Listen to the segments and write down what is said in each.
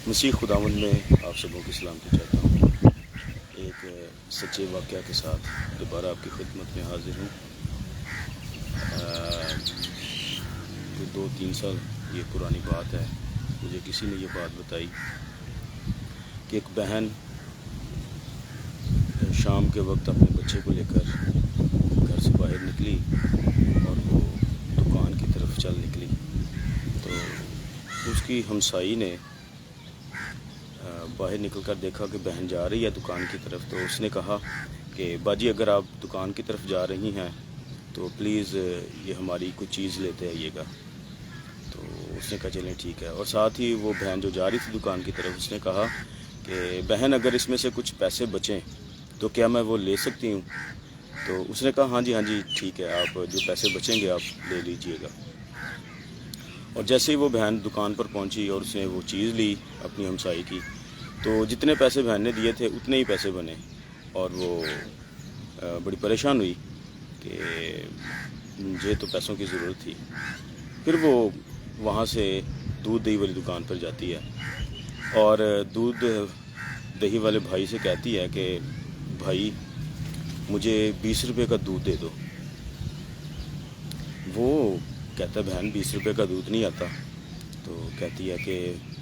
مسیح خداوند میں آپ سبوں کی سلامتی چاہتا ہوں۔ ایک سچے واقعہ کے ساتھ دوبارہ آپ کی خدمت میں حاضر ہوں۔ تو 2-3 سال یہ پرانی بات ہے، مجھے کسی نے یہ بات بتائی کہ ایک بہن شام کے وقت اپنے بچے کو لے کر گھر سے باہر نکلی اور وہ دکان کی طرف چل نکلی، تو اس کی ہمسائی نے باہر نکل کر دیکھا کہ بہن جا رہی ہے دکان کی طرف، تو اس نے کہا کہ باجی اگر آپ دکان کی طرف جا رہی ہیں تو پلیز یہ ہماری کچھ چیز لیتے آئیے گا۔ تو اس نے کہا چلیں ٹھیک ہے، اور ساتھ ہی وہ بہن جو جا رہی تھی دکان کی طرف، اس نے کہا کہ بہن اگر اس میں سے کچھ پیسے بچیں تو کیا میں وہ لے سکتی ہوں؟ تو اس نے کہا ہاں جی ٹھیک ہے، آپ جو پیسے بچیں گے آپ لے لیجئے گا۔ اور جیسے ہی وہ بہن دکان پر پہنچی اور اس نے وہ چیز لی اپنی ہمسائی کی، تو جتنے پیسے بہن نے دیے تھے اتنے ہی پیسے بنے، اور وہ بڑی پریشان ہوئی کہ مجھے تو پیسوں کی ضرورت تھی۔ پھر وہ وہاں سے دودھ دہی والی دکان پر جاتی ہے اور دودھ دہی والے بھائی سے کہتی ہے کہ بھائی مجھے 20 روپے کا دودھ دے دو۔ وہ کہتا ہے بہن 20 روپے کا دودھ نہیں آتا، تو کہتی ہے کہ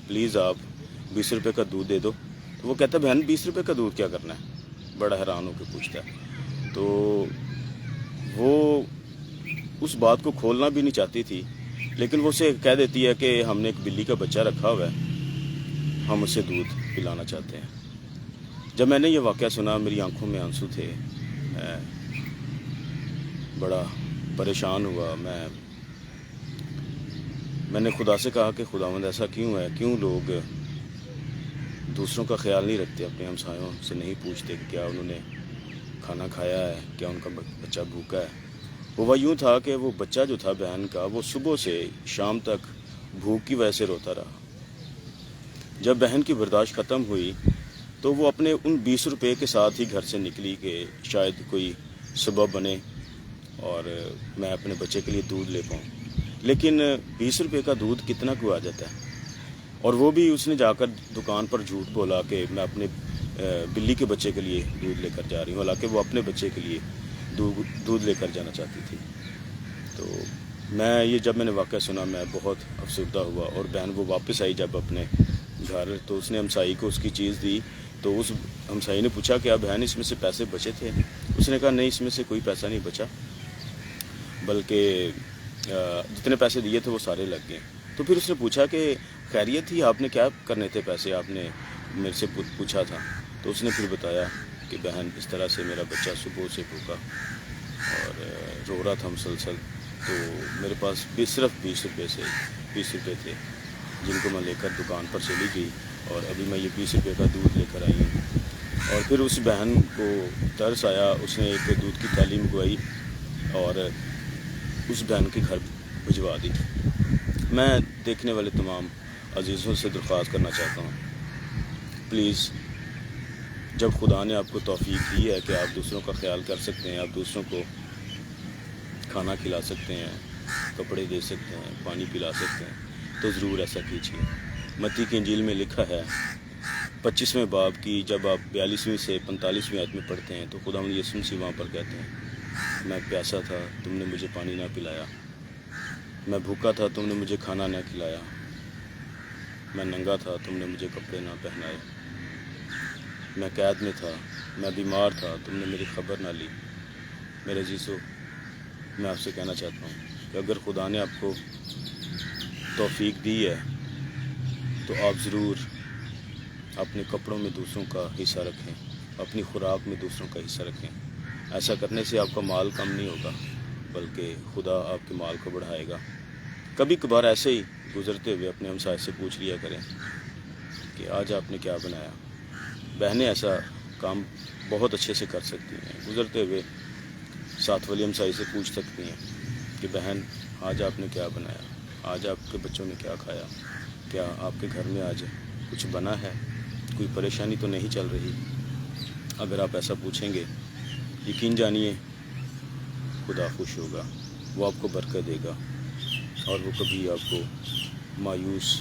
پلیز آپ 20 روپے کا دودھ دے دو۔ تو وہ کہتا ہے بہن 20 روپے کا دودھ کیا کرنا ہے؟ بڑا حیران ہو کے پوچھتا ہے۔ تو وہ اس بات کو کھولنا بھی نہیں چاہتی تھی، لیکن وہ اسے کہہ دیتی ہے کہ ہم نے ایک بلی کا بچہ رکھا ہوا ہے، ہم اسے دودھ پلانا چاہتے ہیں۔ جب میں نے یہ واقعہ سنا میری آنکھوں میں آنسو تھے، میں بڑا پریشان ہوا۔ میں نے خدا سے کہا کہ خداوند ایسا کیوں ہے؟ کیوں لوگ دوسروں کا خیال نہیں رکھتے، اپنے ہمسایوں سے نہیں پوچھتے کہ کیا انہوں نے کھانا کھایا ہے، کیا ان کا بچہ بھوکا ہے؟ ہوا یوں تھا کہ وہ بچہ جو تھا بہن کا، وہ صبح سے شام تک بھوک کی وجہ سے روتا رہا۔ جب بہن کی برداشت ختم ہوئی تو وہ اپنے ان 20 روپے کے ساتھ ہی گھر سے نکلی کہ شاید کوئی سبب بنے اور میں اپنے بچے کے لیے دودھ لے پاؤں۔ لیکن 20 روپے کا دودھ کتنا کو آ جاتا ہے؟ اور وہ بھی اس نے جا کر دکان پر جھوٹ بولا کہ میں اپنے بلی کے بچے کے لیے دودھ لے کر جا رہی ہوں، حالانکہ وہ اپنے بچے کے لیے دودھ لے کر جانا چاہتی تھی۔ تو جب میں نے واقعہ سنا میں بہت افسردہ ہوا، اور بہن وہ واپس آئی جب اپنے گھر، تو اس نے ہمسائی کو اس کی چیز دی۔ تو اس ہمسائی نے پوچھا کہ بہن اس میں سے پیسے بچے تھے؟ اس نے کہا نہیں، اس میں سے کوئی پیسہ نہیں بچا، بلکہ جتنے پیسے دیے تھے وہ سارے لگ گئے۔ تو پھر اس نے پوچھا کہ خیریت تھی، آپ نے کیا کرنے تھے پیسے؟ آپ نے میرے سے پوچھا تھا۔ تو اس نے پھر بتایا کہ بہن اس طرح سے میرا بچہ صبح سے بھوکا اور رو رہا تھا مسلسل، تو میرے پاس صرف 20 روپے تھے جن کو میں لے کر دکان پر چلی گئی، اور ابھی میں یہ 20 روپے کا دودھ لے کر آئی ہوں۔ اور پھر اس بہن کو ترس آیا، اس نے ایک دودھ کی تھیلی منگوائی اور اس بہن کے گھر بھجوا دی۔ میں دیکھنے والے تمام عزیزوں سے درخواست کرنا چاہتا ہوں، پلیز جب خدا نے آپ کو توفیق دی ہے کہ آپ دوسروں کا خیال کر سکتے ہیں، آپ دوسروں کو کھانا کھلا سکتے ہیں، کپڑے دے سکتے ہیں، پانی پلا سکتے ہیں، تو ضرور ایسا کیجیے۔ متی کی انجیل میں لکھا ہے 25ویں باب کی جب آپ 42ویں سے 45ویں آیت میں پڑھتے ہیں، تو خداوند یسوع مسیح وہاں پر کہتے ہیں میں پیاسا تھا تم نے مجھے پانی نہ پلایا، میں بھوکا تھا تم نے مجھے کھانا نہ کھلایا، میں ننگا تھا تم نے مجھے کپڑے نہ پہنائے، میں قید میں تھا، میں بیمار تھا تم نے میری خبر نہ لی۔ میرے عزیزو، میں آپ سے کہنا چاہتا ہوں کہ اگر خدا نے آپ کو توفیق دی ہے تو آپ ضرور اپنے کپڑوں میں دوسروں کا حصہ رکھیں، اپنی خوراک میں دوسروں کا حصہ رکھیں۔ ایسا کرنے سے آپ کا مال کم نہیں ہوگا، بلکہ خدا آپ کے مال کو بڑھائے گا۔ کبھی کبھار ایسے ہی گزرتے ہوئے اپنے ہمسائے سے پوچھ لیا کریں کہ آج آپ نے کیا بنایا۔ بہنیں ایسا کام بہت اچھے سے کر سکتی ہیں، گزرتے ہوئے ساتھ والی ہمسائی سے پوچھ سکتی ہیں کہ بہن آج آپ نے کیا بنایا، آج آپ کے بچوں نے کیا کھایا، کیا آپ کے گھر میں آج کچھ بنا ہے، کوئی پریشانی تو نہیں چل رہی۔ اگر آپ ایسا پوچھیں گے، یقین جانیے خدا خوش ہوگا، وہ آپ کو برکت دے گا، اور وہ کبھی آپ کو مایوس